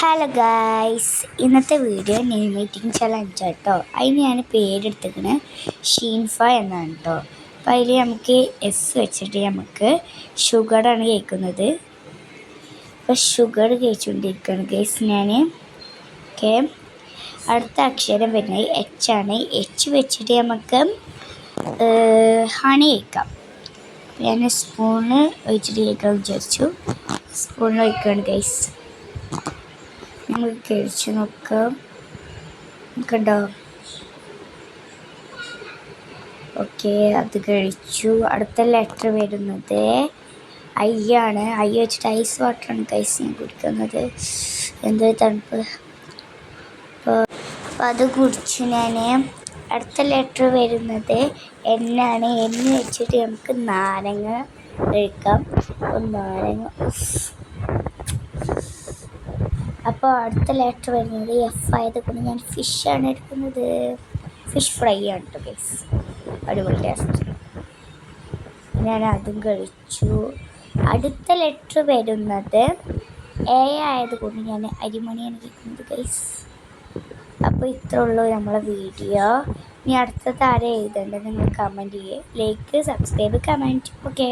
Hello guys, ഇന്നത്തെ video name meeting challenge കേട്ടോ. അതിന് ഞാൻ പേരെടുത്തിരിക്കുന്നത് ഷീൻഫ എന്നാണ് കേട്ടോ. അപ്പോൾ അതിൽ നമുക്ക് എസ് വെച്ചിട്ട് നമുക്ക് ഷുഗറാണ് കേൾക്കുന്നത്. അപ്പോൾ ഷുഗർ കഴിച്ചുകൊണ്ടിരിക്കുകയാണ് ഗൈസ് ഞാൻ. ഓക്കെ, അടുത്ത അക്ഷരം വരുന്നത് എച്ച് ആണ്. എച്ച് വെച്ചിട്ട് നമുക്ക് ഹണി കഴിക്കാം. ഞാൻ സ്പൂണ് ഒഴിച്ചിട്ട് കഴിക്കാമെന്ന് വിചാരിച്ചു. സ്പൂണിൽ ഒഴിക്കുകയാണ് ഗൈസ്. നമുക്ക് കഴിച്ച് നോക്കാം. കണ്ടോ? ഓക്കെ, അത് കഴിച്ചു. അടുത്ത ലെറ്റർ വരുന്നത് ഐ ആണ്. ഐ വെച്ചിട്ട് ഐസ് വാട്ടറാണ് ഗൈസ് ഞാൻ കുടിക്കുന്നത്. എന്തൊരു തണുപ്പ്. അപ്പോൾ അത് കുടിച്ചു ഞാൻ. അടുത്ത ലെറ്റർ വരുന്നത് എൻ ആണ്. എൻ വെച്ചിട്ട് നമുക്ക് നാരങ്ങ കഴിക്കാം. അപ്പോൾ നാരങ്ങ. അപ്പോൾ അടുത്ത ലെറ്റർ വരുന്നത് എഫ് ആയതുകൊണ്ട് ഞാൻ ഫിഷാണ് എടുക്കുന്നത്. ഫിഷ് ഫ്രൈ ആണ് കേട്ടോ ഗൈസ്. അടിപൊളി ടേസ്റ്റ്. ഞാൻ അതും കഴിച്ചു. അടുത്ത ലെറ്റർ വരുന്നത് എ ആയതുകൊണ്ട് ഞാൻ അരിമണിയാണ് കഴിക്കുന്നത് ഗൈസ്. അപ്പോൾ ഇത്രേ ഉള്ളൂ നമ്മളെ വീഡിയോ. ഇനി അടുത്തത് ആരെ എഴുതേണ്ടത് നിങ്ങൾ കമൻറ്റ് ചെയ്യുക. Like, subscribe, comment. ഓക്കെ.